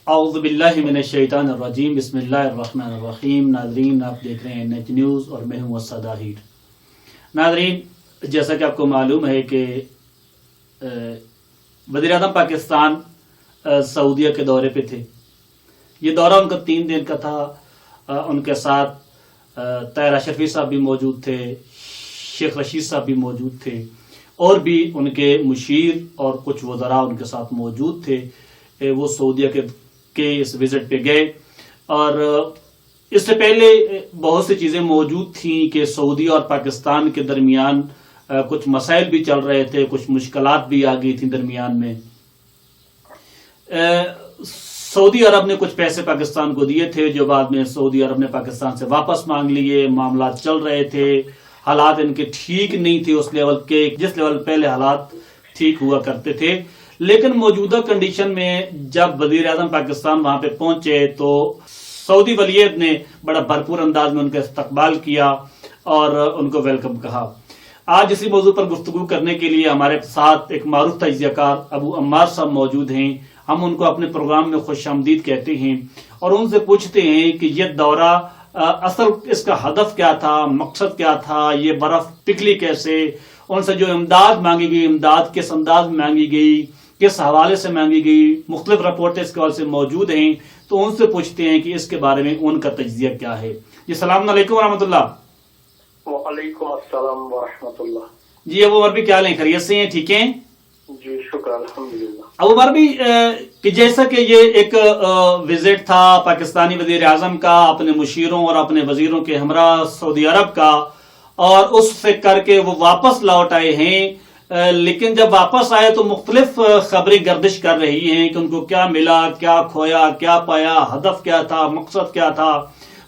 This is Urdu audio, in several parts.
اعوذ باللہ من الشیطان الرجیم بسم اللہ الرحمن الرحیم۔ ناظرین، آپ دیکھ رہے ہیں نیٹ نیوز اور میں ہوں اسد طاہر۔ ناظرین، جیسا کہ آپ کو معلوم ہے کہ وزیر اعظم پاکستان سعودیہ کے دورے پہ تھے۔ یہ دورہ ان کا 3 دن کا تھا۔ ان کے ساتھ طاہر اشرفی صاحب بھی موجود تھے، شیخ رشید صاحب بھی موجود تھے، اور بھی ان کے مشیر اور کچھ وزراء ان کے ساتھ موجود تھے۔ وہ سعودیہ کے اس وزٹ پہ گئے، اور اس سے پہلے بہت سی چیزیں موجود تھیں کہ سعودی اور پاکستان کے درمیان کچھ مسائل بھی چل رہے تھے، کچھ مشکلات بھی آ گئی تھیں درمیان میں۔ سعودی عرب نے کچھ پیسے پاکستان کو دیے تھے، جو بعد میں سعودی عرب نے پاکستان سے واپس مانگ لیے۔ معاملات چل رہے تھے، حالات ان کے ٹھیک نہیں تھے اس لیول کے جس لیول پہلے حالات ٹھیک ہوا کرتے تھے۔ لیکن موجودہ کنڈیشن میں جب وزیر اعظم پاکستان وہاں پہ پہنچے تو سعودی ولیعہد نے بڑا بھرپور انداز میں ان کا استقبال کیا اور ان کو ویلکم کہا۔ آج اسی موضوع پر گفتگو کرنے کے لیے ہمارے ساتھ ایک معروف تجزیہ کار ابو عمار صاحب موجود ہیں۔ ہم ان کو اپنے پروگرام میں خوش آمدید کہتے ہیں اور ان سے پوچھتے ہیں کہ یہ دورہ اصل اس کا ہدف کیا تھا، مقصد کیا تھا، یہ برف پگھلی کیسے، ان سے جو امداد مانگی گئی، امداد کس انداز میں مانگی گئی، کس حوالے سے مانگی گئی، مختلف رپورٹیں اس کے حوالے سے موجود ہیں، تو ان سے پوچھتے ہیں کہ اس کے بارے میں ان کا تجزیہ کیا ہے۔ جی السلام علیکم ورحمۃ اللہ۔ وعلیکم السلام ورحمۃ اللہ۔ جی ابو عمر بھی کیا لیں، خیریت سے ہیں، ٹھیک ہیں؟ جی شکر الحمدللہ۔ ابو عمر بھی کہ جیسا کہ یہ ایک وزٹ تھا پاکستانی وزیر اعظم کا اپنے مشیروں اور اپنے وزیروں کے ہمراہ سعودی عرب کا، اور اس سے کر کے وہ واپس لوٹ آئے ہیں، لیکن جب واپس آئے تو مختلف خبریں گردش کر رہی ہیں کہ ان کو کیا ملا، کیا کھویا، کیا پایا، ہدف کیا تھا، مقصد کیا تھا،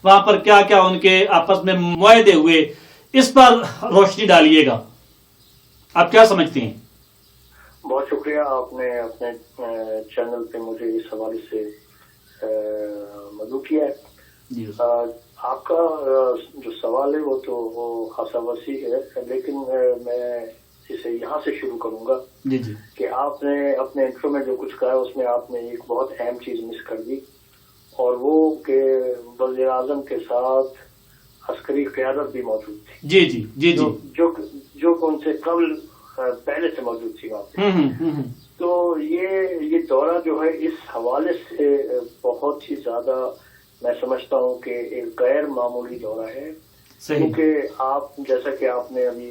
وہاں پر کیا کیا ان کے آپس میں معاہدے ہوئے، اس پر روشنی ڈالیے گا، آپ کیا سمجھتے ہیں؟ بہت شکریہ، آپ نے اپنے چینل پہ مجھے اس حوالے سے مدعو کیا ہے۔ جی آپ کا جو سوال ہے وہ تو خاصا وسیع ہے، لیکن میں اسے یہاں سے شروع کروں گا جی جی کہ آپ نے اپنے انٹرو میں جو کچھ کہا ہے اس میں آپ نے ایک بہت اہم چیز مس کر دی، اور وہ کہ وزیر اعظم کے ساتھ عسکری قیادت بھی موجود تھی۔ جی جی جی جی جو ان سے قبل پہلے سے موجود تھی وہاں پہ۔ تو یہ دورہ جو ہے اس حوالے سے بہت ہی زیادہ میں سمجھتا ہوں کہ ایک غیر معمولی دورہ ہے، کیونکہ آپ جیسا کہ آپ نے ابھی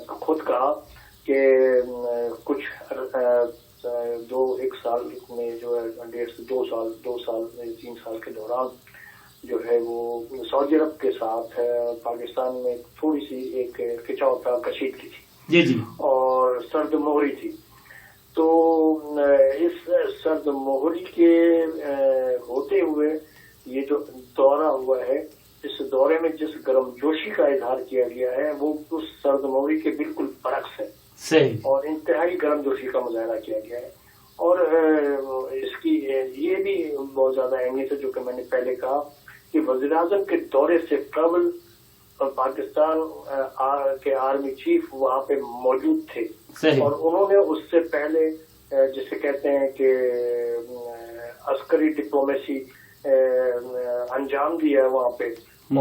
خود کہا کہ کچھ 1 سال میں جو ہے 3 سال کے دوران جو ہے وہ سعودی عرب کے ساتھ پاکستان میں تھوڑی سی ایک کھچاؤ تھا، کشیدگی تھی جی جی اور سرد مہری تھی۔ تو اس سرد مہری کے ہوتے ہوئے یہ جو دورہ ہوا ہے، اس دورے میں جس گرم جوشی کا اظہار کیا گیا ہے وہ اس سرد مہری کے بالکل برعکس ہے، صحیح، اور انتہائی گرم جوشی کا مظاہرہ کیا گیا ہے۔ اور اس کی یہ بھی بہت زیادہ اہمیت ہے جو کہ میں نے پہلے کہا کہ وزیر اعظم کے دورے سے قبل پاکستان کے آرمی چیف وہاں پہ موجود تھے، اور انہوں نے اس سے پہلے جسے کہتے ہیں کہ عسکری ڈپلومیسی انجام دیا ہے وہاں پہ،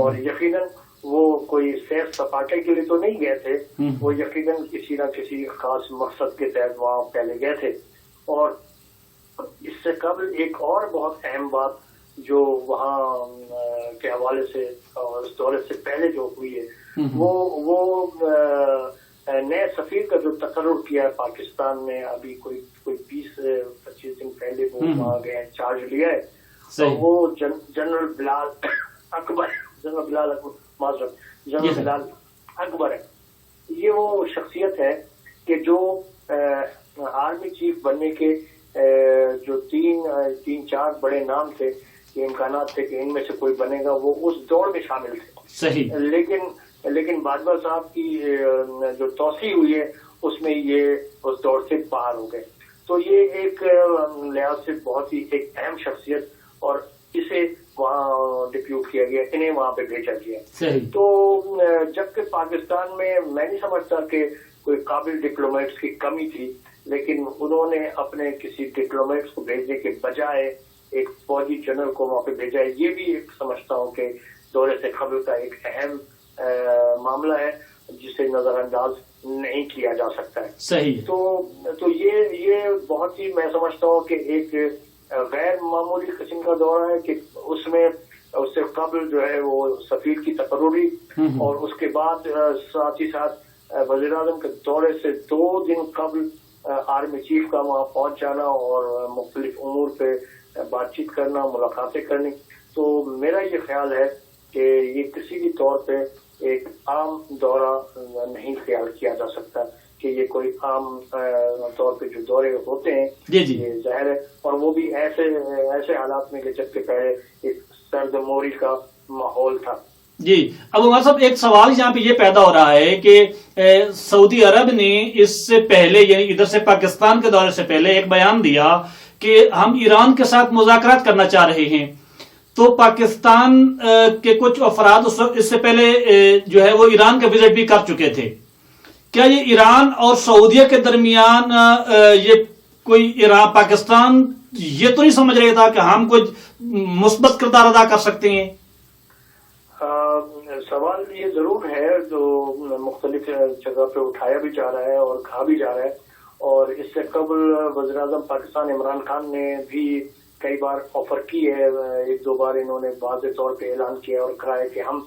اور یقیناً وہ کوئی سیر سپاٹے کے لیے تو نہیں گئے تھے، وہ یقیناً کسی نہ کسی خاص مقصد کے تحت وہاں پہلے گئے تھے۔ اور اس سے قبل ایک اور بہت اہم بات جو وہاں کے حوالے سے اور اس دورے سے پہلے جو ہوئی ہے وہ نئے سفیر کا جو تقرر کیا ہے پاکستان میں، ابھی کوئی 20-25 دن پہلے وہ وہاں گئے، چارج لیا ہے، وہ جنرل بلال اکبر ہے۔ یہ وہ شخصیت ہے کہ جو آرمی چیف بننے کے جو 3-4 بڑے نام تھے کہ امکانات تھے کہ ان میں سے کوئی بنے گا، وہ اس دوڑ میں شامل تھے۔ صحیح، لیکن باجوہ صاحب کی جو توسیع ہوئی ہے اس میں یہ اس دوڑ سے باہر ہو گئے۔ تو یہ ایک لحاظ سے بہت ہی ایک اہم شخصیت، اور اسے وہاں ڈپیوٹ کیا گیا، انہیں وہاں پہ بھیجا گیا۔ تو جبکہ پاکستان میں نہیں سمجھتا کہ کوئی قابل ڈپلومیٹس کی کمی تھی، لیکن انہوں نے اپنے کسی ڈپلومیٹس کو بھیجنے کے بجائے ایک فوجی جنرل کو وہاں پہ بھیجا ہے، یہ بھی ایک سمجھتا ہوں کہ دورے سے قبل کا ایک اہم معاملہ ہے جسے نظر انداز نہیں کیا جا سکتا ہے. صحیح. تو یہ بہت ہی میں سمجھتا ہوں کہ ایک غیر معمولی قسم کا دورہ ہے کہ اس میں اس سے قبل جو ہے وہ سفیر کی تقرری اور اس کے بعد ساتھ ہی ساتھ وزیر اعظم کے دورے سے 2 دن قبل آرمی چیف کا وہاں پہنچ جانا اور مختلف امور پہ بات چیت کرنا، ملاقاتیں کرنی. تو میرا یہ خیال ہے کہ یہ کسی بھی طور پہ ایک عام دورہ نہیں خیال کیا جا سکتا کہ یہ کوئی عام طور پہ جو دورے ہوتے ہیں یہ ظاہر ہے، اور وہ بھی ایسے حالات میں کہ جب کہ پہلے ایک سرد موری کا ماحول تھا. جی اب عمر صاحب ایک سوال یہاں پہ یہ پیدا ہو رہا ہے کہ سعودی عرب نے اس سے پہلے یعنی ادھر سے پاکستان کے دورے سے پہلے ایک بیان دیا کہ ہم ایران کے ساتھ مذاکرات کرنا چاہ رہے ہیں. تو پاکستان کے کچھ افراد اس سے پہلے جو ہے وہ ایران کا وزٹ بھی کر چکے تھے. کیا یہ ایران اور سعودیہ کے درمیان یہ کوئی ایران پاکستان یہ تو نہیں سمجھ رہا تھا کہ ہم کچھ مثبت کردار ادا کر سکتے ہیں؟ سوال یہ ضرور ہے جو مختلف جگہ پہ اٹھایا بھی جا رہا ہے اور کہا بھی جا رہا ہے، اور اس سے قبل وزیر اعظم پاکستان عمران خان نے بھی کئی بار آفر کی ہے. 1-2 بار انہوں نے واضح طور پہ اعلان کیا اور کہا ہے کہ ہم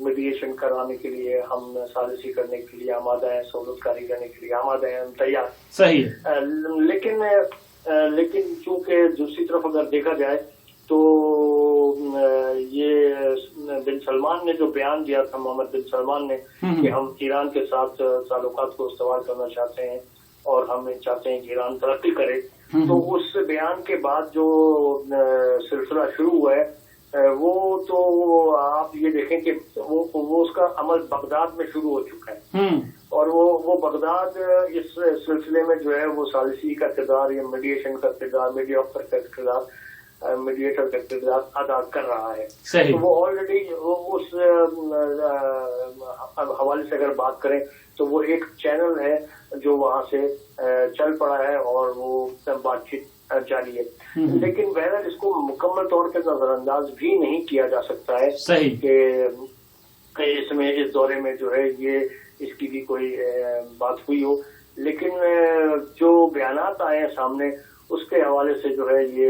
میڈیشن کرانے کے لیے، ہم ثالثی کرنے کے لیے آمادہ ہیں، سہولت کاری کرنے کے لیے آمادہ ہیں، ہم تیار. صحیح. لیکن چونکہ دوسری طرف اگر دیکھا جائے تو یہ بن سلمان نے جو بیان دیا تھا، محمد بن سلمان نے، کہ ہم ایران کے ساتھ تعلقات کو استوار کرنا چاہتے ہیں اور ہم چاہتے ہیں کہ ایران ترقی کرے. تو اس بیان کے بعد جو سلسلہ شروع ہوا ہے وہ تو آپ یہ دیکھیں کہ وہ اس کا عمل بغداد میں شروع ہو چکا ہے، اور وہ بغداد اس سلسلے میں جو ہے وہ ثالثی کا کردار یا میڈیشن کا کردار، میڈیٹر کا کردار ادا کر رہا ہے. تو وہ آلریڈی اس حوالے سے اگر بات کریں تو وہ ایک چینل ہے جو وہاں سے چل پڑا ہے اور وہ بات چیت جاری ہے. لیکن بہرحال اس کو مکمل طور پہ نظر انداز بھی نہیں کیا جا سکتا ہے کہ اس دورے میں جو ہے یہ اس کی بھی کوئی بات ہوئی ہو. لیکن جو بیانات آئے ہیں سامنے اس کے حوالے سے جو ہے یہ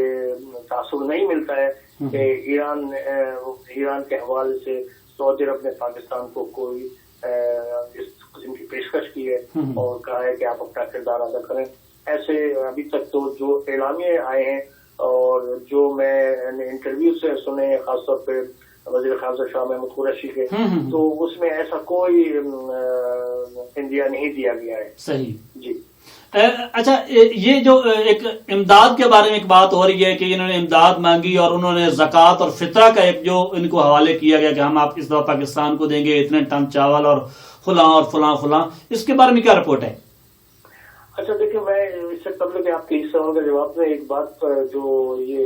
تاثر نہیں ملتا ہے کہ ایران کے حوالے سے سعودی عرب نے پاکستان کو کوئی اس قسم کی پیشکش کی ہے اور کہا ہے کہ آپ اپنا کردار ادا کریں. ایسے ابھی تک تو جو اعلامیے آئے ہیں اور جو میں نے انٹرویو سے سنے، خاص طور پہ وزیر خارجہ شاہ محمود قریشی کے، تو اس میں ایسا کوئی اندیا نہیں دیا گیا ہے. صحیح. جی. اچھا، یہ جو ایک امداد کے بارے میں ایک بات ہو رہی ہے کہ انہوں نے امداد مانگی اور انہوں نے زکوٰۃ اور فطرہ کا ایک جو ان کو حوالے کیا گیا کہ ہم آپ اس دفعہ پاکستان کو دیں گے اتنے ٹن چاول اور فلاں اور فلاں فلاں، اس کے بارے میں کیا رپورٹ ہے؟ اچھا دیکھیں، میں اس سے قبل کہ آپ کے اس سوال کا جواب میں ایک بات جو یہ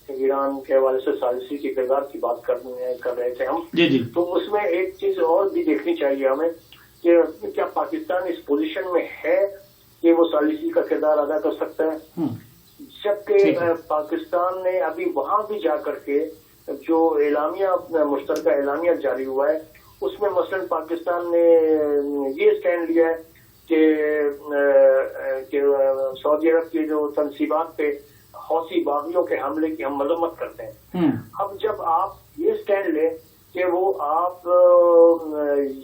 ایران کے حوالے سے ثالثی کے کردار کی بات کر رہے تھے ہم، جی تو اس میں ایک چیز اور بھی دیکھنی چاہیے ہمیں کہ کیا پاکستان اس پوزیشن میں ہے کہ وہ ثالثی کا کردار ادا کر سکتا ہے، جبکہ پاکستان نے ابھی وہاں بھی جا کر کے جو اعلامیہ مشترکہ اعلامیہ جاری ہوا ہے اس میں مثلاً پاکستان نے یہ اسٹینڈ لیا ہے کہ سعودی عرب کی جو تنصیبات پہ حوثی باغیوں کے حملے کی ہم مذمت کرتے ہیں. اب جب آپ یہ اسٹینڈ لیں کہ وہ آپ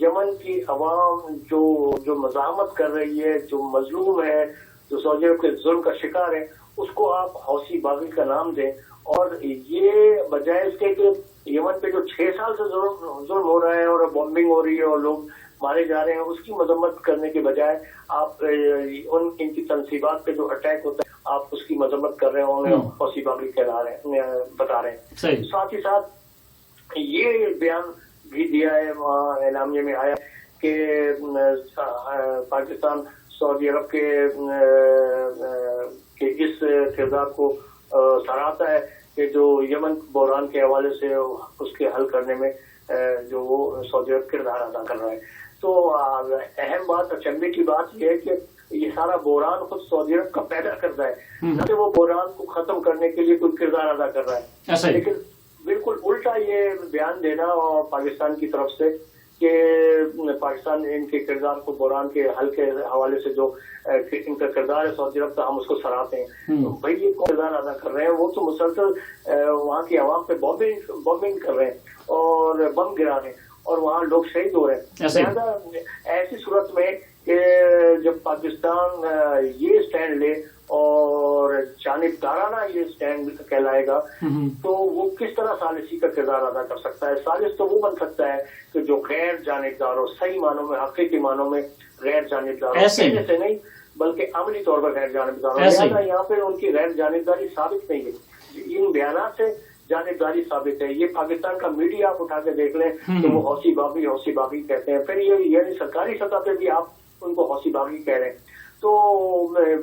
یمن کی عوام جو مزاحمت کر رہی ہے، جو مظلوم ہے، جو سعودی عرب کے ظلم کا شکار ہے، اس کو آپ حوثی باغی کا نام دیں، اور یہ بجائے اس کے کہ یمن پہ جو 6 سال سے ظلم ہو رہا ہے اور بمبنگ ہو رہی ہے اور لوگ مارے جا رہے ہیں، اس کی مذمت کرنے کے بجائے آپ ان کی تنصیبات پہ جو اٹیک ہوتا ہے آپ اس کی مذمت کر رہے ہیں، انہیں حوثی باغی بتا رہے ہیں. ساتھ ہی ساتھ یہ بیان بھی دیا ہے، وہاں اعلامیہ میں آیا کہ پاکستان سعودی عرب کے اس کردار کو سراہتا ہے کہ جو یمن بحران کے حوالے سے اس کے حل کرنے میں جو وہ سعودی عرب کردار ادا کر رہا ہے. تو اہم بات، اچنبے کی بات یہ ہے کہ یہ سارا بحران خود سعودی عرب کا پیدا کرتا ہے، نہ کہ وہ بحران کو ختم کرنے کے لیے کوئی کردار ادا کر رہا ہے، لیکن بالکل الٹا یہ بیان دینا اور پاکستان کی طرف سے کہ پاکستان ان کے کردار کو بحران کے حل کے حوالے سے جو ان کا کردار ہے سعودی عرب کا، ہم اس کو سراہتے ہیں. بھائی یہ کردار ادا کر رہے ہیں، وہ تو مسلسل وہاں کی عوام پہ بمبنگ کر رہے ہیں اور بم گرا رہے ہیں اور وہاں لوگ شہید ہو رہے ہیں. لہٰذا ایسی صورت میں کہ جب پاکستان یہ اسٹینڈ لے اور جانبدارانہ یہ اسٹینڈ کہلائے گا تو وہ کس طرح ثالثی کا کردار ادا کر سکتا ہے؟ ثالث تو وہ بن سکتا ہے کہ جو غیر جانبدار ہو، صحیح معنوں میں حقیقی معنوں میں غیر جانبدار ہو، سے نہیں بلکہ عملی طور پر غیر جانبدار ہو. لہٰذا یہاں پہ ان کی غیر جانبداری ثابت نہیں ہے، ان بیانات سے جانبداری ثابت ہے. یہ پاکستان کا میڈیا آپ اٹھا کے دیکھ لیں کہ وہ حوثی باغی کہتے ہیں، پھر یہ یعنی سرکاری سطح پہ بھی آپ ان کو حوثی باغی کہہ رہے ہیں. تو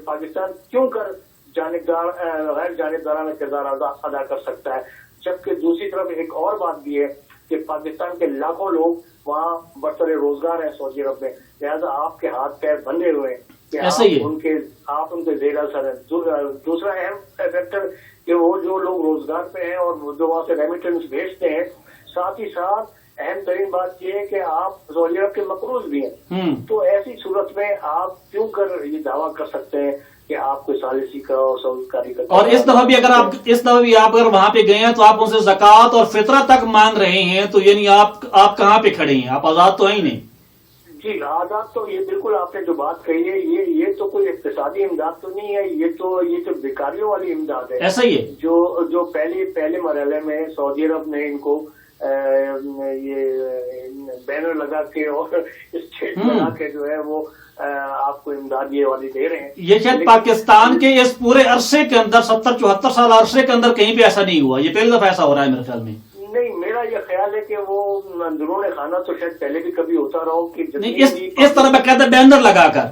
پاکستان کیوں کر غیر جانبدارانہ کردار ادا کر سکتا ہے؟ جبکہ دوسری طرف ایک اور بات بھی ہے کہ پاکستان کے لاکھوں لوگ وہاں برسر روزگار ہیں سعودی عرب میں، لہٰذا آپ کے ہاتھ پیر بندھے ہوئے ہیں کہ آپ ان کے زیر اثر ہیں. دوسرا اہم فیکٹر کہ وہ جو لوگ روزگار پہ ہیں اور جو وہاں سے ریمیٹنس بھیجتے ہیں، ساتھ ہی ساتھ اہم ترین بات یہ ہے کہ آپ سعودی عرب کے مقروض بھی ہیں. تو ایسی صورت میں آپ کیوں کر یہ دعویٰ کر سکتے ہیں کہ آپ کو ثالثی کا اور سعودی کا؟ اور اس دفعہ بھی آپ اگر وہاں پہ گئے ہیں تو آپ ان سے زکوٰۃ اور فطرہ تک مانگ رہے ہیں، تو یعنی آپ کہاں پہ کھڑے ہیں؟ آپ آزاد تو ہیں نہیں. جی آزاد تو، یہ بالکل آپ نے جو بات کہی ہے یہ تو کوئی اقتصادی امداد تو نہیں ہے، یہ تو بیکاریوں والی امداد ہے. ایسا ہی ہے جو پہلے مرحلے میں سعودی عرب نے ان کو یہ بینر لگا کے اور اسٹیج بنا کے جو ہے وہ آپ کو امداد یہ والی دے رہے ہیں. یہ شاید پاکستان کے اس پورے عرصے کے اندر 70-74 سال عرصے کے اندر کہیں پہ ایسا نہیں ہوا، یہ پہلی دفعہ ایسا ہو رہا ہے میرے خیال میں. نہیں، میرا یہ خیال ہے کہ وہ اندرون خانہ تو شاید پہلے بھی کبھی ہوتا رہا ہو کہ اس طرح باقاعدہ بینر لگا کر.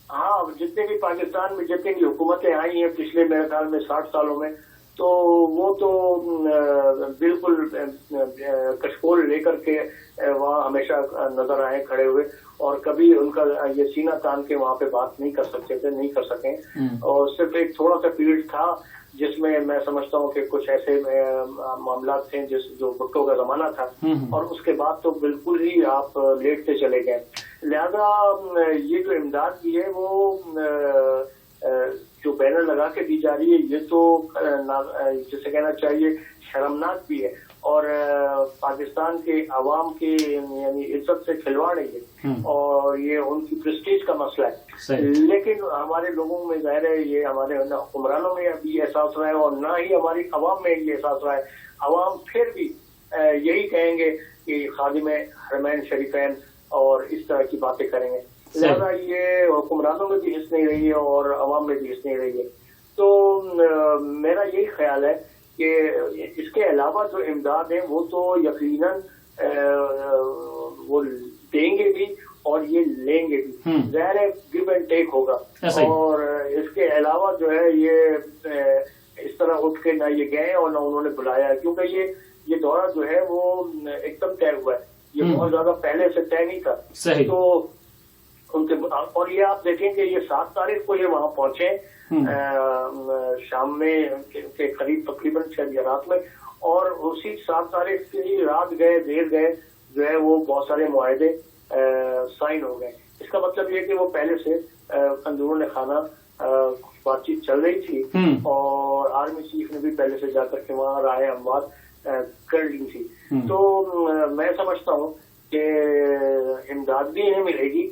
ہاں، جتنے بھی پاکستان میں جتنی بھی حکومتیں آئی ہیں پچھلے میرے خیال میں 60 سالوں میں، تو وہ تو بالکل کشکول لے کر کے وہاں ہمیشہ نظر آئے کھڑے ہوئے، اور کبھی ان کا یہ سینہ تان کے وہاں پہ بات نہیں کر سکیں. اور صرف ایک تھوڑا سا پیریڈ تھا جس میں میں سمجھتا ہوں کہ کچھ ایسے معاملات تھے جو بھٹو کا زمانہ تھا، اور اس کے بعد تو بالکل ہی آپ لیٹتے چلے گئے. لہذا یہ جو امداد بھی ہے وہ جو بینر لگا کے دی جا رہی ہے، یہ تو جسے کہنا چاہیے شرمناک بھی ہے، اور پاکستان کے عوام کی یعنی عزت سے کھلواڑ ہے یہ، اور یہ ان کی پریسٹیج کا مسئلہ ہے. لیکن ہمارے لوگوں میں ظاہر ہے یہ ہمارے حکمرانوں میں ابھی احساس رہا ہے اور نہ ہی ہماری عوام میں یہ احساس رہا ہے. عوام پھر بھی یہی کہیں گے کہ خادم حرمین شریفین اور اس طرح کی باتیں کریں گے. لہذا یہ حکمرانوں میں بھی حص نہیں رہی ہے اور عوام میں بھی حص نہیں رہی ہے. تو میرا یہی خیال ہے کہ اس کے علاوہ جو امداد ہے وہ تو یقیناً وہ دیں گے بھی اور یہ لیں گے بھی، ظاہر ہے گیو اینڈ ٹیک ہوگا. اور اس کے علاوہ جو ہے یہ اس طرح اٹھ کے نہ یہ گئے اور نہ انہوں نے بلایا ہے، کیونکہ یہ دورہ جو ہے وہ ایک دم طے ہوا ہے، یہ بہت زیادہ پہلے سے طے نہیں تھا. تو ان کے اور یہ آپ دیکھیں کہ یہ 7 تاریخ کو یہ وہاں پہنچے شام میں کے قریب تقریباً شاید رات میں، اور اسی 7 تاریخ کی رات دیر گئے جو ہے وہ بہت سارے معاہدے سائن ہو گئے. اس کا مطلب یہ کہ وہ پہلے سے اندرون خانہ بات چیت چل رہی تھی، اور آرمی چیف نے بھی پہلے سے جا کر کے وہاں رائے ہموار کر لی تھی. تو میں سمجھتا ہوں کہ امداد بھی انہیں ملے گی،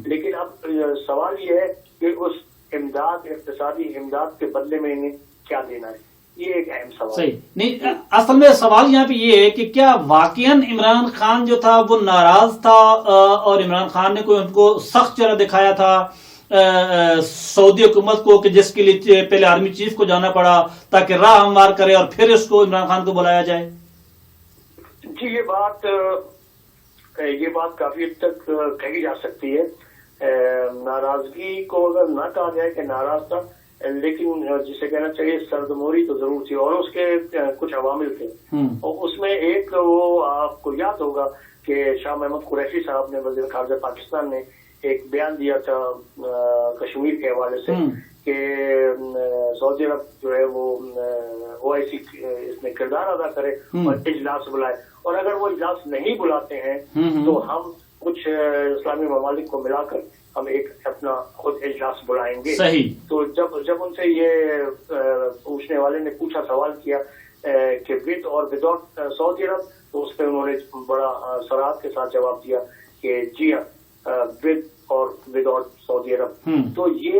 لیکن اب سوال یہ ہے کہ اس اقتصادی امداد کے بدلے میں انہیں کیا دینا ہے. یہ ایک اہم سوال ہے. نہیں، اصل میں سوال یہاں پہ یہ ہے کہ کیا واقعاً عمران خان جو تھا وہ ناراض تھا اور عمران خان نے کوئی ان کو سخت چہرہ دکھایا تھا سعودی حکومت کو کہ جس کے لیے پہلے آرمی چیف کو جانا پڑا تاکہ راہ ہموار کرے اور پھر اس کو عمران خان کو بلایا جائے؟ جی یہ بات کافی حد تک کہی جا سکتی ہے. ناراضگی کو اگر نہ کہا جائے کہ ناراض تھا، لیکن جسے کہنا چاہیے سردموری تو ضرور تھی، اور اس کے کچھ عوامل تھے. اور اس میں ایک وہ آپ کو یاد ہوگا کہ شاہ محمود قریشی صاحب نے، وزیر خارجہ پاکستان نے ایک بیان دیا تھا کشمیر کے حوالے سے کہ سعودی عرب جو ہے وہ OIC اس میں کردار ادا کرے اور اجلاس بلائے، اور اگر وہ اجلاس نہیں بلاتے ہیں تو ہم کچھ اسلامی ممالک کو ملا کر ہم ایک اپنا خود اجلاس بلائیں گے. تو جب ان سے یہ پوچھنے والے نے پوچھا، سوال کیا کہ ود اور وداؤٹ سعودی عرب، تو اس پہ انہوں نے بڑا صراحت کے ساتھ جواب دیا کہ جی ہاں، ود اور وداؤٹ سعودی عرب. تو یہ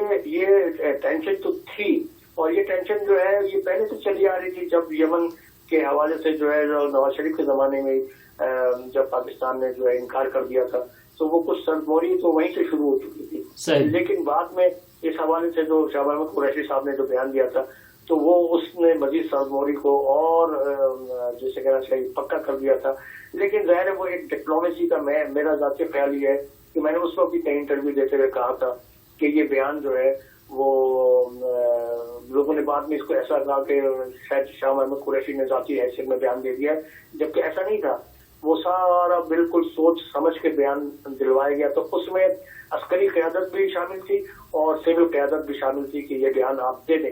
ٹینشن تو تھی، اور یہ ٹینشن جو ہے یہ پہلے سے چلی آ رہی تھی. جب یمن کے حوالے سے جو ہے نواز شریف کے زمانے میں جب پاکستان نے جو ہے انکار کر دیا تھا، تو وہ کچھ سرموری تو وہیں سے شروع ہو چکی تھی. لیکن بعد میں اس حوالے سے جو شاہ محمود قریشی صاحب نے جو بیان دیا تھا، تو وہ اس نے مزید سرموری کو اور جیسے کہنا چاہیے پکا کر دیا تھا. لیکن ظاہر ہے وہ ایک ڈپلومیسی کا میرا ذاتی خیال یہ ہے کہ میں نے اس وقت بھی کئی انٹرویو دیتے ہوئے کہا تھا کہ یہ بیان جو ہے وہ لوگوں نے بعد میں اس کو ایسا کہا کہ شاید شاہ محمود قریشی نے ذاتی حیثیت میں بیان دے دیا ہے، جبکہ ایسا نہیں تھا. وہ سارا بالکل سوچ سمجھ کے بیان دلوایا گیا. تو اس میں عسکری قیادت بھی شامل تھی اور سول قیادت بھی شامل تھی کہ یہ بیان آپ دے دیں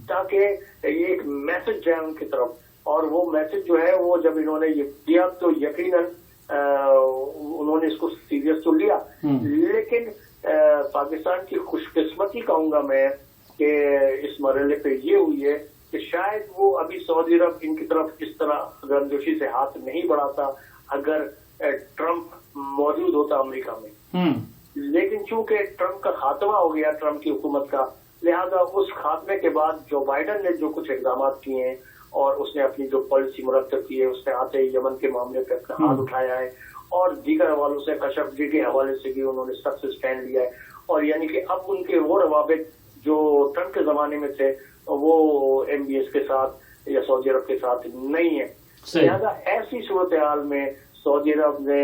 تاکہ یہ ایک میسج جائے ان کی طرف. اور وہ میسج جو ہے وہ جب انہوں نے یہ دیا تو یقیناً انہوں نے اس کو سیریس تو لیا. لیکن پاکستان کی خوش قسمتی کہوں گا میں کہ اس مرحلے پہ یہ ہوئی ہے کہ شاید وہ ابھی سعودی عرب ان کی طرف اس طرح گرمجوشی سے ہاتھ نہیں بڑھاتا اگر ٹرمپ موجود ہوتا امریکہ میں. لیکن چونکہ ٹرمپ کا خاتمہ ہو گیا، ٹرمپ کی حکومت کا، لہذا اس خاتمے کے بعد جو بائیڈن نے جو کچھ اقدامات کیے ہیں اور اس نے اپنی جو پالیسی مرتب کی ہے، اس نے آتے ہی یمن کے معاملے پہ اپنا ہاتھ اٹھایا ہے، اور دیگر حوالوں سے خشبگی کے حوالے سے بھی انہوں نے سخت اسٹینڈ لیا ہے. اور یعنی کہ اب ان کے وہ روابط جو ٹرمپ کے زمانے میں تھے وہ MBS کے ساتھ یا سعودی عرب کے ساتھ نہیں ہے. لہٰذا ایسی صورتحال میں سعودی عرب نے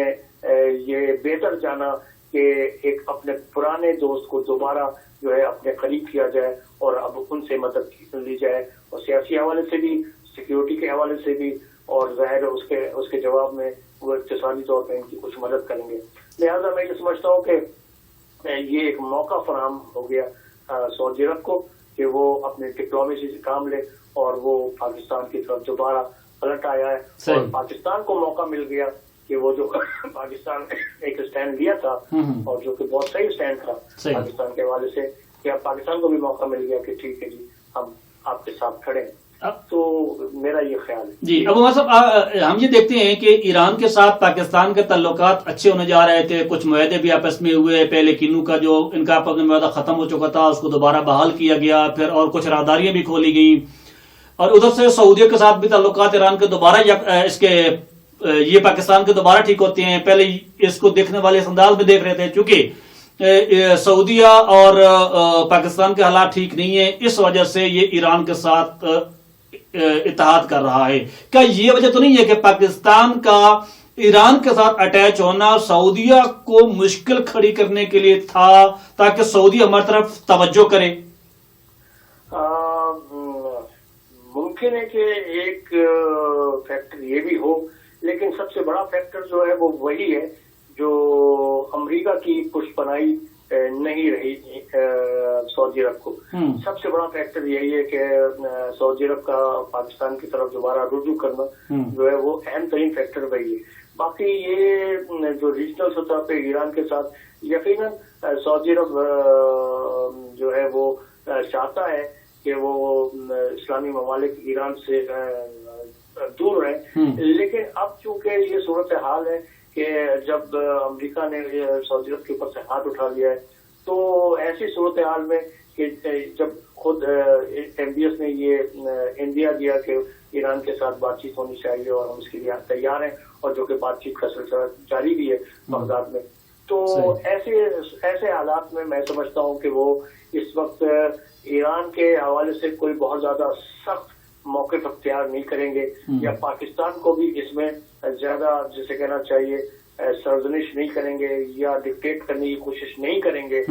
یہ بہتر جانا کہ ایک اپنے پرانے دوست کو دوبارہ جو ہے اپنے قریب کیا جائے اور اب ان سے مدد لی جائے، اور سیاسی حوالے سے بھی، سیکیورٹی کے حوالے سے بھی، اور ظاہر اس کے جواب میں وہ اقتصادی طور پہ ان کی کچھ مدد کریں گے. لہٰذا میں یہ سمجھتا ہوں کہ یہ ایک موقع فراہم ہو گیا سعودی عرب کو کہ وہ اپنے ڈپلومیسی سے کام لے، اور وہ پاکستان کی طرف دوبارہ پلٹ آیا ہے. اور پاکستان کو موقع مل گیا کہ وہ جو پاکستان نے ایک اسٹینڈ لیا تھا اور جو کہ بہت صحیح اسٹینڈ تھا پاکستان کے حوالے سے، کہ اب پاکستان کو بھی موقع مل گیا کہ ٹھیک ہے جی ہم آپ کے ساتھ کھڑے ہیں. تو میرا یہ خیال ہے. جی ابو عمر صاحب، ہم یہ دیکھتے ہیں کہ ایران کے ساتھ پاکستان کے تعلقات اچھے ہونے جا رہے تھے، کچھ معاہدے بھی آپس میں ہوئے. پہلے کینو کا جو ان کا آپس میں معاہدہ ختم ہو چکا تھا اس کو دوبارہ بحال کیا گیا، پھر اور کچھ راہداریاں بھی کھولی گئیں. اور ادھر سے سعودیہ کے ساتھ بھی تعلقات ایران کے دوبارہ اس کے یہ پاکستان کے دوبارہ ٹھیک ہوتے ہیں. پہلے اس کو دیکھنے والے اس انداز میں دیکھ رہے تھے چونکہ سعودیہ اور پاکستان کے حالات ٹھیک نہیں ہیں، اس وجہ سے یہ ایران کے ساتھ اتحاد کر رہا ہے. کیا یہ وجہ تو نہیں ہے کہ پاکستان کا ایران کے ساتھ اٹیچ ہونا سعودیہ کو مشکل کھڑی کرنے کے لیے تھا تاکہ سعودیہ ہماری طرف توجہ کرے؟ ممکن ہے کہ ایک فیکٹر یہ بھی ہو، لیکن سب سے بڑا فیکٹر جو ہے وہ وہی ہے جو امریکہ کی پشت پناہی نہیں رہی سعودی عرب کو. سب سے بڑا فیکٹر یہی ہے کہ سعودی عرب کا پاکستان کی طرف دوبارہ رجوع کرنا جو ہے وہ اہم ترین فیکٹر وہی ہے. باقی یہ جو ریجنل سطح پہ ایران کے ساتھ یقیناً سعودی عرب جو ہے وہ چاہتا ہے کہ وہ اسلامی ممالک ایران سے دور رہیں، لیکن اب چونکہ یہ صورتحال ہے کہ جب امریکہ نے سعودی عرب کے اوپر سے ہاتھ اٹھا لیا ہے، تو ایسی صورتحال میں کہ جب خود MBS نے یہ انڈیا دیا کہ ایران کے ساتھ بات چیت ہونی چاہیے اور ہم اس کے لیے تیار ہیں، اور جو کہ بات چیت کا سلسلہ جاری بھی ہے بغداد میں، تو ایسے حالات میں میں سمجھتا ہوں کہ وہ اس وقت ایران کے حوالے سے کوئی بہت زیادہ سخت موقف اختیار نہیں کریں گے، یا پاکستان کو بھی اس میں زیادہ جسے کہنا چاہیے سرزنش نہیں کریں گے یا ڈکٹیٹ کرنے کی کوشش نہیں کریں گے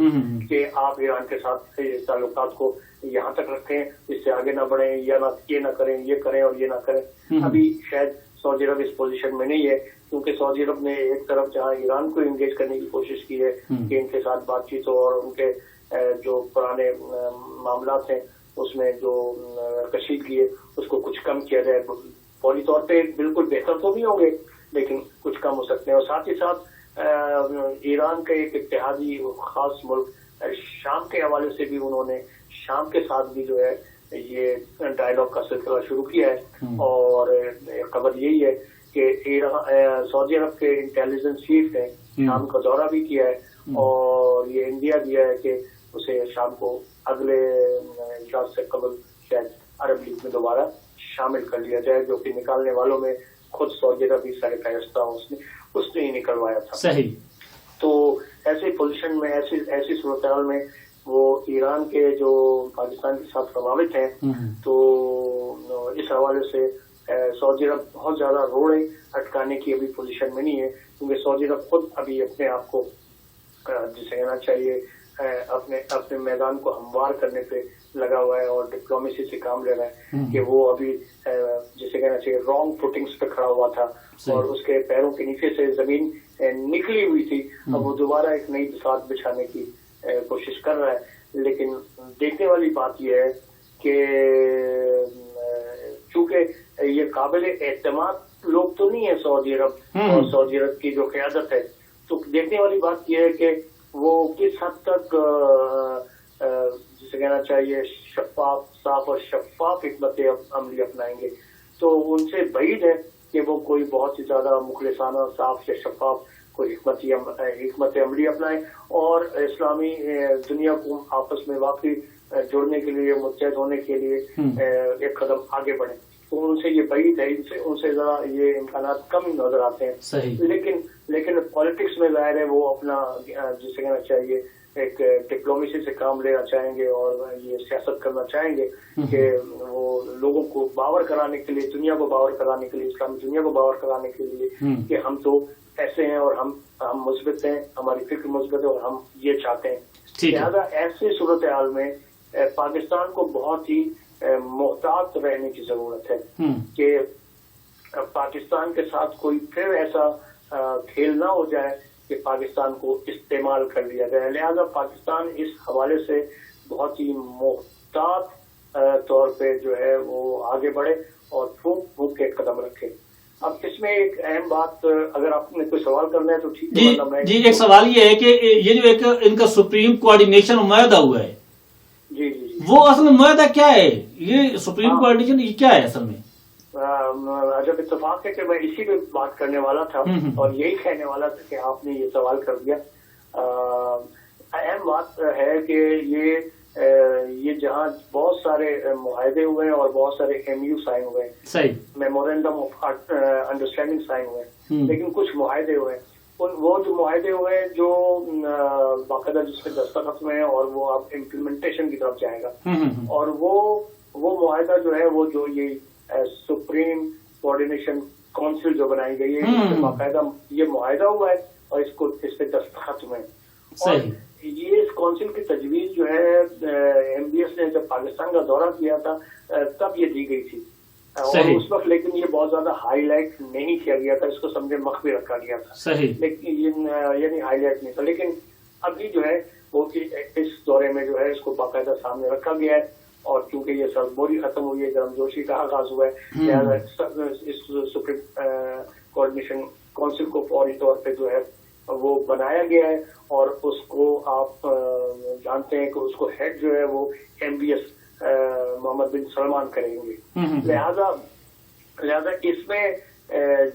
کہ آپ ایران کے ساتھ تعلقات کو یہاں تک رکھیں، اس سے آگے نہ بڑھیں، یا یہ نہ کریں، یہ کریں اور یہ نہ کریں. ابھی شاید سعودی عرب اس پوزیشن میں نہیں ہے، کیونکہ سعودی عرب نے ایک طرف جہاں ایران کو انگیج کرنے کی کوشش کی ہے کہ ان کے ساتھ بات چیت ہو اور ان کے جو پرانے معاملات ہیں اس میں جو کشیدگی ہے اس کو کچھ کم کیا جائے. فوری طور پہ بالکل بہتر تو نہیں ہوں گے لیکن کچھ کم ہو سکتے ہیں. اور ساتھ ہی ساتھ ایران کا ایک اتحادی خاص ملک شام کے حوالے سے بھی انہوں نے شام کے ساتھ بھی جو ہے یہ ڈائیلاگ کا سلسلہ شروع کیا ہے. اور خبر یہی ہے کہ سعودی عرب کے انٹیلیجنس چیف نے شام کا دورہ بھی کیا ہے اور یہ انڈیا دیا ہے کہ اسے شام کو اگلے اجلاس سے قبل شاید عرب لیگ میں دوبارہ شامل کر لیا جائے، جو کہ نکالنے والوں میں خود سعودی عرب ہی سارے فیصلہ اس نے ہی نکلوایا تھا. صحیح. تو ایسی پوزیشن میں ایسی صورتحال میں وہ ایران کے جو پاکستان کے ساتھ روابط ہیں تو اس حوالے سے سعودی عرب بہت زیادہ روڑے اٹکانے کی ابھی پوزیشن میں نہیں ہے، کیونکہ سعودی عرب خود ابھی اپنے آپ کو جسے کہنا چاہیے اپنے میدان کو ہموار کرنے پہ لگا ہوا ہے اور ڈپلومیسی سے کام لے رہا ہے کہ وہ ابھی جسے کہنا چاہیے رانگ فوٹنگز پہ کھڑا ہوا تھا اور اس کے پیروں کے نیچے سے زمین نکلی ہوئی تھی. اب وہ دوبارہ ایک نئی بساط بچھانے کی کوشش کر رہا ہے. لیکن دیکھنے والی بات یہ ہے کہ چونکہ یہ قابل اعتماد لوگ تو نہیں ہے سعودی عرب اور سعودی عرب کی جو قیادت ہے، تو دیکھنے والی بات یہ ہے کہ وہ کس حد تک جسے کہنا چاہیے صاف اور شفاف حکمت عملی اپنائیں گے. تو ان سے بعید ہے کہ وہ کوئی بہت ہی زیادہ مخلصانہ صاف یا شفاف کوئی حکمت عملی اپنائیں اور اسلامی دنیا کو آپس میں واقعی جوڑنے کے لیے متحد ہونے کے لیے ایک قدم آگے بڑھیں. تو ان سے یہ بعید ہے، ان سے ذرا یہ امکانات کم نظر آتے ہیں. لیکن پالیٹکس میں ظاہر ہے وہ اپنا جسے کہنا چاہیے ایک ڈپلومیسی سے کام لینا چاہیں گے اور یہ سیاست کرنا چاہیں گے کہ وہ لوگوں کو باور کرانے کے لیے، دنیا کو باور کرانے کے لیے، اسلامی دنیا کو باور کرانے کے لیے کہ ہم تو ایسے ہیں اور ہم مثبت ہیں، ہماری فکر مثبت ہے اور ہم یہ چاہتے ہیں. لہٰذا ایسی صورتحال میں پاکستان کو بہت ہی محتاط رہنے کی ضرورت ہے کہ پاکستان کے ساتھ کوئی پھر ایسا کھیل نہ ہو جائے کہ پاکستان کو استعمال کر لیا جائے. لہذا پاکستان اس حوالے سے بہت ہی محتاط طور پہ جو ہے وہ آگے بڑھے اور پھونک کے قدم رکھے. اب اس میں ایک اہم بات، اگر آپ نے کوئی سوال کرنا ہے تو ٹھیک ہے. جی ایک سوال یہ ہے کہ یہ جو ایک ان کا سپریم کوآرڈینیشن معاہدہ ہوا ہے، جی وہ اصل میں معاہدہ کیا ہے؟ یہ سپریم کوآرڈینیشن یہ کیا ہے اصل میں؟ جب اتفاق ہے کہ میں اسی پہ بات کرنے والا تھا اور یہی کہنے والا تھا کہ آپ نے یہ سوال کر دیا. اہم بات ہے کہ یہ جہاں بہت سارے معاہدے ہوئے ہیں اور بہت سارے ایم یو سائن ہوئے ہیں، صحیح، میمورینڈم آف انڈرسٹینڈنگ سائن ہوئے ہیں، لیکن کچھ معاہدے ہوئے ہیں. وہ جو معاہدے ہوئے ہیں جو باقاعدہ جس پہ دستخط ہوئے ہیں اور وہ اب امپلیمنٹیشن کی طرف جائے گا، اور وہ معاہدہ جو ہے وہ جو یہ سپریم کوآرڈینیشن کونسل جو بنائی گئی ہے، باقاعدہ یہ معاہدہ ہوا ہے اور اس پہ دستخط ہوئے ہیں. اور یہ اس کونسل کی تجویز جو ہے ایم بی ایس نے جب پاکستان کا دورہ کیا تھا تب یہ دی گئی تھی اور اس وقت لیکن یہ بہت زیادہ ہائی لائٹ نہیں کیا گیا تھا، اس کو سمجھے مخفی رکھا گیا تھا، لیکن یعنی ہائی لائٹ نہیں تھا. لیکن ابھی جو ہے وہ اس دورے میں جو ہے اس کو باقاعدہ سامنے رکھا گیا ہے اور کیونکہ یہ سربوری ختم ہوئی ہے، گرم جوشی کا آغاز ہوا ہے، لہٰذا اس سپریم کوآرڈینیشن کونسل کو فوری طور پہ جو ہے وہ بنایا گیا ہے اور اس کو آپ جانتے ہیں کہ اس کو ہیڈ جو ہے وہ ایم بی ایس محمد بن سلمان کریں گے. لہذا اس میں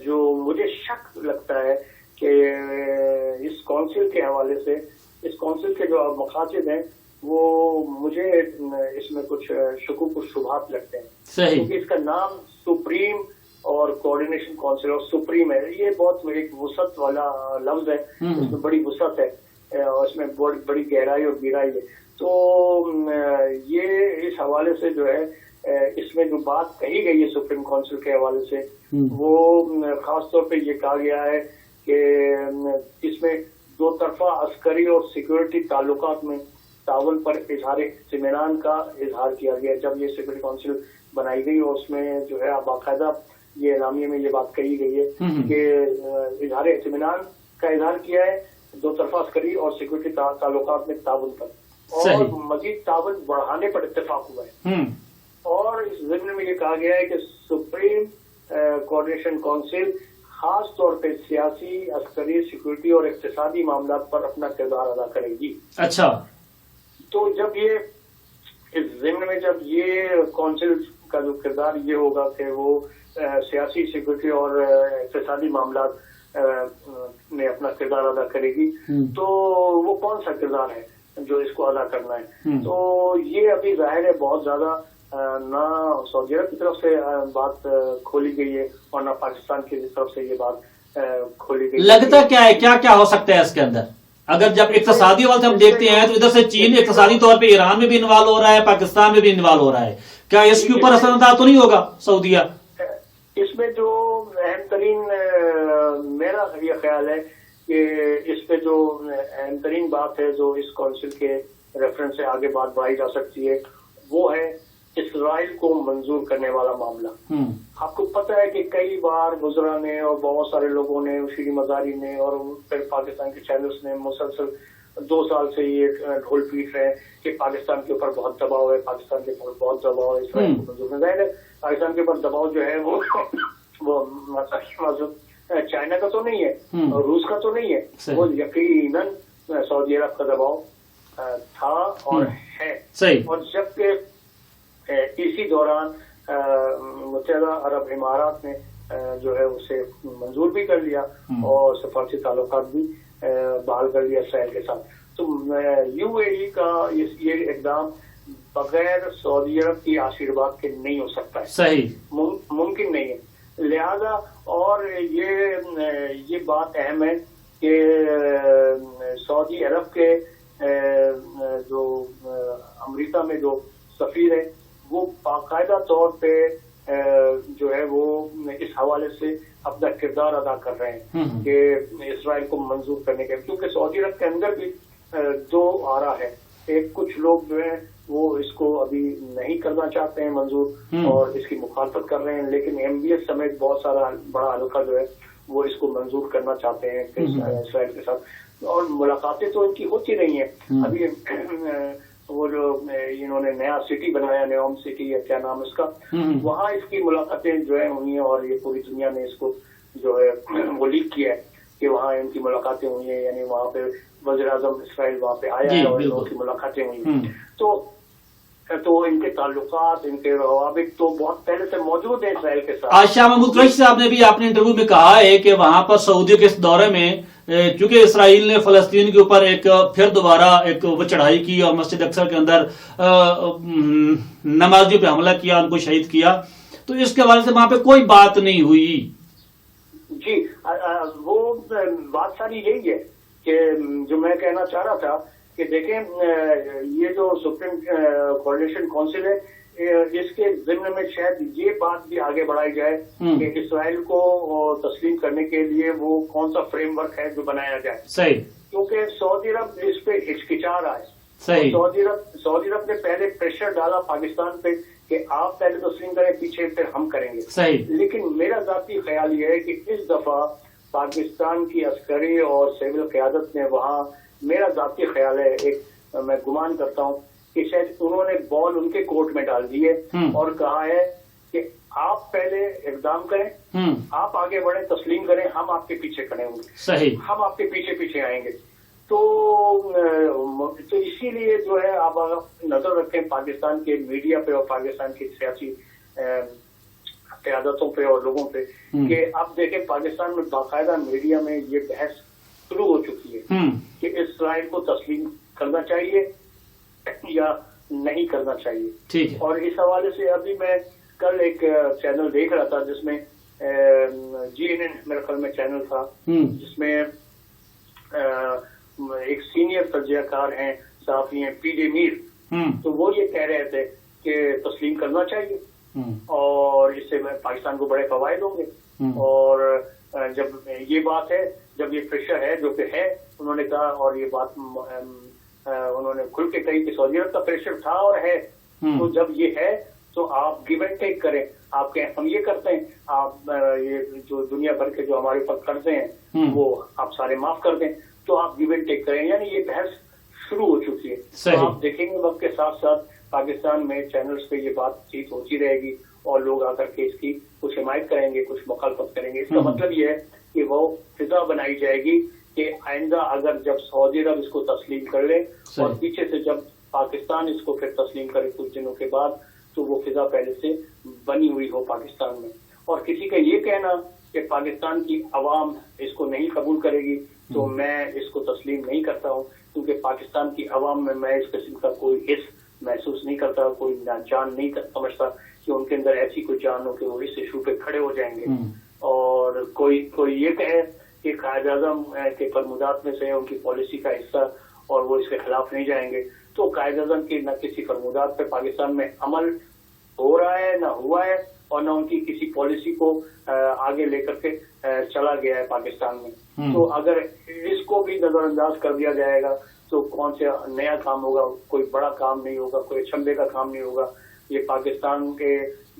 جو مجھے شک لگتا ہے کہ اس کونسل کے حوالے سے، اس کونسل کے جو مقاصد ہیں وہ مجھے اس میں کچھ شکوک و شبہات لگتے ہیں، کیونکہ اس کا نام سپریم اور کوآرڈینیشن کونسل اور سپریم ہے، یہ بہت ایک وسعت والا لفظ ہے، اس میں بڑی وسعت ہے اور اس میں بڑی گہرائی اور گہرائی ہے. تو یہ اس حوالے سے جو ہے اس میں جو بات کہی گئی ہے سپریم کونسل کے حوالے سے وہ خاص طور پہ یہ کہا گیا ہے کہ اس میں دو طرفہ عسکری اور سیکورٹی تعلقات میں تعاون پر اظہار اطمینان کا اظہار کیا گیا. جب یہ سیکورٹی کونسل بنائی گئی اور اس میں جو ہے باقاعدہ یہ اعلامیے میں یہ بات کہی گئی ہے کہ اظہار اطمینان کا اظہار کیا ہے دو طرفہ عسکری اور سیکورٹی تعلقات میں تعاون پر, اور مزید تعاون بڑھانے پر اتفاق ہوا ہے. اور اس ضمن میں یہ کہا گیا ہے کہ سپریم کوآرڈینیشن کونسل خاص طور پہ سیاسی, عسکری, سیکورٹی اور اقتصادی معاملات پر اپنا کردار ادا کرے گی. اچھا, تو جب یہ اس ضمن میں جب یہ کونسل کا جو کردار یہ ہوگا کہ وہ سیاسی, سیکورٹی اور اقتصادی معاملات میں اپنا کردار ادا کرے گی, تو وہ کون سا کردار ہے جو اس کو ادا کرنا ہے. تو یہ ابھی ظاہر ہے بہت زیادہ نہ سعودی عرب کی طرف سے بات کھولی گئی ہے اور نہ پاکستان کی طرف سے یہ بات کھولی گئی. لگتا کیا ہے کیا ہو سکتا ہے اس کے اندر؟ اگر جب اقتصادی والے ہم دیکھتے ہیں تو ادھر سے چین اقتصادی طور پہ ایران میں بھی انوالو ہو رہا ہے, پاکستان میں بھی انوالو ہو رہا ہے, کیا اس کے اوپر اثر انداز تو نہیں ہوگا سعودیہ؟ اس میں جو اہم ترین میرا یہ خیال ہے کہ اس پہ جو اہم ترین بات ہے جو اس کونسل کے ریفرنس سے آگے بات بڑھائی جا سکتی ہے وہ ہے اسرائیل کو منظور کرنے والا معاملہ. آپ کو پتہ ہے کہ کئی بار وزراء نے اور بہت سارے لوگوں نے, شیری مزاری نے اور پھر پاکستان کے چینلز نے مسلسل 2 سال سے یہ ڈھول پیٹ رہے ہیں کہ پاکستان کے اوپر بہت دباؤ ہے, پاکستان کے اوپر بہت دباؤ ہے اسرائیل کو منظور. ظاہر ہے پاکستان کے اوپر دباؤ جو ہے وہ چائنا کا تو نہیں ہے اور روس کا تو نہیں ہے, وہ یقیناً سعودی عرب کا دباؤ تھا اور ہے. اور جبکہ اسی دوران متحدہ عرب امارات نے جو ہے اسے منظور بھی کر لیا اور سفارتی تعلقات بھی بحال کر لیا اسرائیل کے ساتھ. تو یو اے ای کا یہ اقدام بغیر سعودی عرب کی آشیرواد کے نہیں ہو سکتا ہے, صحیح ممکن نہیں ہے. لہذا اور یہ بات اہم ہے کہ سعودی عرب کے جو امریکہ میں جو سفیر ہے وہ باقاعدہ طور پہ جو ہے وہ اس حوالے سے اپنا کردار ادا کر رہے ہیں کہ اسرائیل کو منظور کرنے کے, کیونکہ سعودی عرب کے اندر بھی 2 آرا ہے. ایک کچھ لوگ جو ہیں وہ اس کو ابھی نہیں کرنا چاہتے ہیں منظور اور اس کی مخالفت کر رہے ہیں, لیکن ایم بی ایس سمیت بہت سارا بڑا حلقہ جو ہے وہ اس کو منظور کرنا چاہتے ہیں اسرائیل کے ساتھ. اور ملاقاتیں تو ان کی ہوتی رہی ہیں. ابھی وہ جو انہوں نے نیا سٹی بنایا, نیوم سٹی یا کیا نام اس کا, وہاں اس کی ملاقاتیں جو ہے ہوئی ہیں اور یہ پوری دنیا نے اس کو جو ہے وہ لیک کیا ہے کہ وہاں ان کی ملاقاتیں ہوئی ہیں. یعنی وہاں پہ وزیر اعظم اسرائیل وہاں پہ آیا ہے اور ان کی ملاقاتیں ہوئی ہیں. تو ان کے تعلقات, ان کے روابط تو بہت پہلے سے موجود ہیں اسرائیل کے ساتھ. آج شاہ محمود قریشی صاحب نے بھی اپنے انٹرویو میں کہا ہے کہ وہاں پر سعودی کے اس دورے میں چونکہ اسرائیل نے فلسطین کے اوپر ایک پھر دوبارہ ایک وہ چڑھائی کی اور مسجد اقصی کے اندر نمازیوں پہ حملہ کیا, ان کو شہید کیا, تو اس کے حوالے سے وہاں پہ کوئی بات نہیں ہوئی. جی وہ بات ساری یہی ہے کہ جو میں کہنا چاہ رہا تھا کہ دیکھیں یہ جو سپریم کوآرڈینیشن کونسل ہے اس کے ضمن میں شاید یہ بات بھی آگے بڑھائی جائے کہ اسرائیل کو تسلیم کرنے کے لیے وہ کون سا فریم ورک ہے جو بنایا جائے. صحیح, کیونکہ سعودی عرب اس پہ ہچکچا رہا ہے. صحیح, سعودی عرب نے پہلے پریشر ڈالا پاکستان پہ کہ آپ پہلے تسلیم کریں, پیچھے پھر ہم کریں گے. صحیح, لیکن میرا ذاتی خیال یہ ہے کہ اس دفعہ پاکستان کی عسکری اور سول قیادت نے وہاں, میرا ذاتی خیال ہے, ایک میں گمان کرتا ہوں کہ شاید انہوں نے بال ان کے کورٹ میں ڈال دی ہے اور کہا ہے کہ آپ پہلے اقدام کریں, آپ آگے بڑھیں, تسلیم کریں, ہم آپ کے پیچھے کھڑے ہوں گے. صحیح, ہم آپ کے پیچھے پیچھے آئیں گے. تو اسی لیے جو ہے آپ نظر رکھیں پاکستان کے میڈیا پہ اور پاکستان کی سیاسی قیادتوں پہ اور لوگوں پہ کہ اب دیکھیں پاکستان میں باقاعدہ میڈیا میں یہ بحث شروع ہو چکی ہے کہ اسرائیل کو تسلیم کرنا چاہیے یا نہیں کرنا چاہیے. ٹھیک ہے. اور اس حوالے سے ابھی میں کل ایک چینل دیکھ رہا تھا جس میں GNN میرے خیال میں چینل تھا جس میں ایک سینئر تجزیہ کار ہیں, صحافی ہیں, PJ میر, تو وہ یہ کہہ رہے تھے کہ تسلیم کرنا چاہیے اور اس سے پاکستان کو بڑے فوائد ہوں گے. اور جب یہ بات ہے جب یہ پریشر ہے جو کہ ہے، انہوں نے کہا اور یہ بات انہوں نے کھل کے کہی کہ سعودی عرب کا پریشر تھا اور ہے، تو جب یہ ہے تو آپ گیو اینڈ ٹیک کریں. آپ کہیں ہم یہ کرتے ہیں، آپ یہ جو دنیا بھر کے جو ہمارے اوپر قرضے ہیں وہ آپ سارے معاف کر دیں، تو آپ گیو اینڈ ٹیک کریں. یعنی یہ بحث شروع ہو چکی ہے. تو آپ دیکھیں گے وقت کے ساتھ ساتھ پاکستان میں چینلز پہ یہ بات چیت ہوتی رہے گی اور لوگ آ کر کے اس کی کچھ حمایت کریں گے، کچھ مخالفت کریں گے. اس کا مطلب یہ ہے کہ وہ فضا بنائی جائے گی کہ آئندہ اگر جب سعودی عرب اس کو تسلیم کر لے اور پیچھے سے جب پاکستان اس کو پھر تسلیم کرے کچھ دنوں کے بعد، تو وہ فضا پہلے سے بنی ہوئی ہو پاکستان میں. اور کسی کا یہ کہنا کہ پاکستان کی عوام اس کو نہیں قبول کرے گی تو میں اس کو تسلیم نہیں کرتا ہوں، کیونکہ پاکستان کی عوام میں اس قسم کا کوئی حص محسوس نہیں کرتا، کوئی جان نہیں سمجھتا کہ ان کے اندر ایسی کوئی جان ہو کہ وہ اس ایشو پہ کھڑے ہو جائیں گے. اور کوئی یہ کہے کہ قائد اعظم کے فرمودات میں سے ان کی پالیسی کا حصہ اور وہ اس کے خلاف نہیں جائیں گے، تو قائد اعظم کے نہ کسی فرمودات پہ پاکستان میں عمل ہو رہا ہے نہ ہوا ہے، اور نہ ان کی کسی پالیسی کو آگے لے کر کے چلا گیا ہے پاکستان میں. تو اگر اس کو بھی نظر انداز کر دیا جائے گا تو کون سے نیا کام ہوگا؟ کوئی بڑا کام نہیں ہوگا، کوئی اچھمبے کا کام نہیں ہوگا. یہ پاکستان کے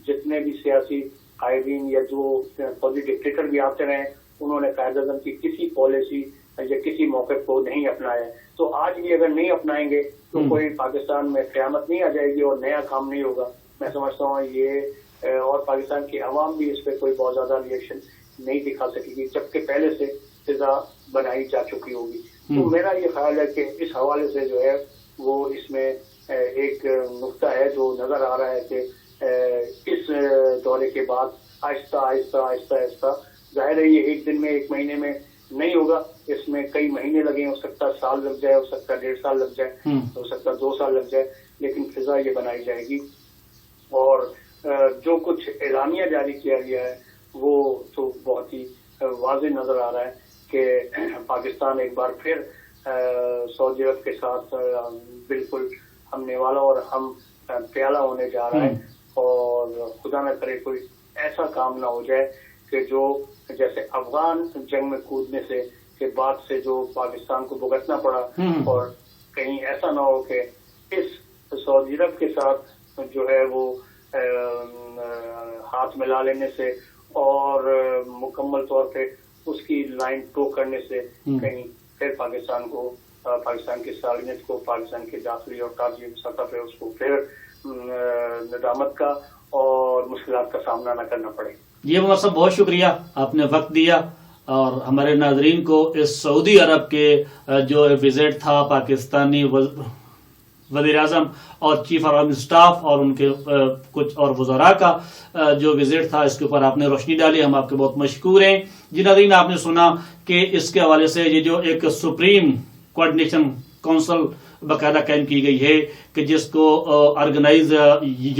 جتنے بھی سیاسی قائدین یا جو فوجی ڈکٹیٹر بھی آتے رہے، انہوں نے قائد اعظم کی کسی پالیسی یا کسی موقف کو نہیں اپنایا. تو آج بھی اگر نہیں اپنائیں گے تو کوئی پاکستان میں قیامت نہیں آ جائے گی اور نیا کام نہیں ہوگا. میں سمجھتا ہوں یہ اور پاکستان کی عوام بھی اس پہ کوئی بہت زیادہ ریئیکشن نہیں دکھا سکے گی، جبکہ پہلے سے فضا بنائی جا چکی ہوگی. تو میرا یہ خیال ہے کہ اس حوالے سے جو ہے وہ اس میں ایک نقطہ ہے جو نظر آ رہا ہے کہ اس دورے کے بعد آہستہ آہستہ آہستہ آہستہ، ظاہر ہے یہ ایک دن میں ایک مہینے میں نہیں ہوگا، اس میں کئی مہینے لگیں، ہو سکتا ہے سال لگ جائے، ہو سکتا ہے 1.5 سال لگ جائے، ہو سکتا ہے 2 سال لگ جائے، لیکن فضا یہ بنائی جائے گی. اور جو کچھ اعلامیہ جاری کیا گیا ہے وہ تو بہت ہی واضح نظر آ رہا ہے کہ پاکستان ایک بار پھر سعودی عرب کے ساتھ بالکل ہمنے والا اور ہم پیالہ ہونے جا رہا ہے. اور خدا نہ کرے کوئی ایسا کام نہ ہو جائے کہ جو جیسے افغان جنگ میں کودنے سے کے بعد سے جو پاکستان کو بھگتنا پڑا، اور کہیں ایسا نہ ہو کہ اس سعودی عرب کے ساتھ جو ہے وہ ہاتھ ملا لینے سے اور مکمل طور پہ اس کی لائن ٹو کرنے سے کہیں پھر پاکستان کی سالمیت کو، پاکستان کی داخلی اور خارجی سطح پہ اس کو پھر ندامت کا اور مشکلات کا سامنا نہ کرنا پڑے. یہ صاحب بہت شکریہ، آپ نے وقت دیا اور ہمارے ناظرین کو اس سعودی عرب کے جو وزٹ تھا پاکستانی وزیر اعظم اور چیف آف آرمی اسٹاف اور ان کے کچھ اور وزراء کا جو وزٹ تھا، اس کے اوپر آپ نے روشنی ڈالی، ہم آپ کے بہت مشکور ہیں. جی ناظرین، آپ نے سنا کہ اس کے حوالے سے یہ جو ایک سپریم کوآرڈینیشن کونسل باقاعدہ قائم کی گئی ہے کہ جس کو آرگنائز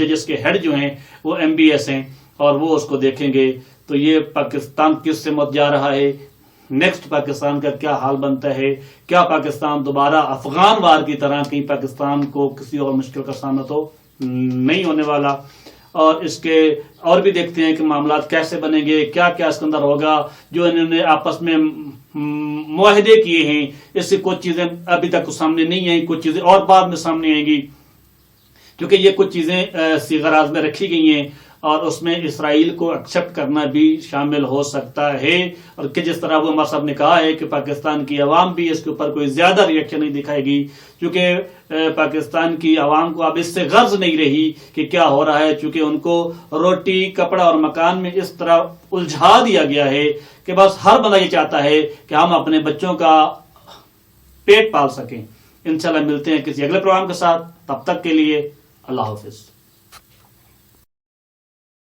جس کے ہیڈ جو ہیں وہ MBS ہیں اور وہ اس کو دیکھیں گے. تو یہ پاکستان کس سمت جا رہا ہے، نیکسٹ پاکستان کا کیا حال بنتا ہے، کیا پاکستان دوبارہ افغان وار کی طرح کہیں پاکستان کو کسی اور مشکل کا سامنا تو نہیں ہونے والا. اور اس کے اور بھی دیکھتے ہیں کہ معاملات کیسے بنیں گے، کیا کیا اس کے اندر ہوگا. جو انہوں نے آپس میں معاہدے کیے ہیں اس سے کچھ چیزیں ابھی تک سامنے نہیں آئیں، کچھ چیزیں اور بعد میں سامنے آئیں گی، کیونکہ یہ کچھ چیزیں صیغہ راز میں رکھی گئی ہیں اور اس میں اسرائیل کو ایکسیپٹ کرنا بھی شامل ہو سکتا ہے. اور کہ جس طرح وہ عمر صاحب نے کہا ہے کہ پاکستان کی عوام بھی اس کے اوپر کوئی زیادہ ریئیکشن نہیں دکھائے گی، کیونکہ پاکستان کی عوام کو اب اس سے غرض نہیں رہی کہ کیا ہو رہا ہے، چونکہ ان کو روٹی کپڑا اور مکان میں اس طرح الجھا دیا گیا ہے کہ بس ہر بندہ یہ چاہتا ہے کہ ہم اپنے بچوں کا پیٹ پال سکیں. انشاءاللہ ملتے ہیں کسی اگلے پروگرام کے ساتھ، تب تک کے لیے اللہ حافظ.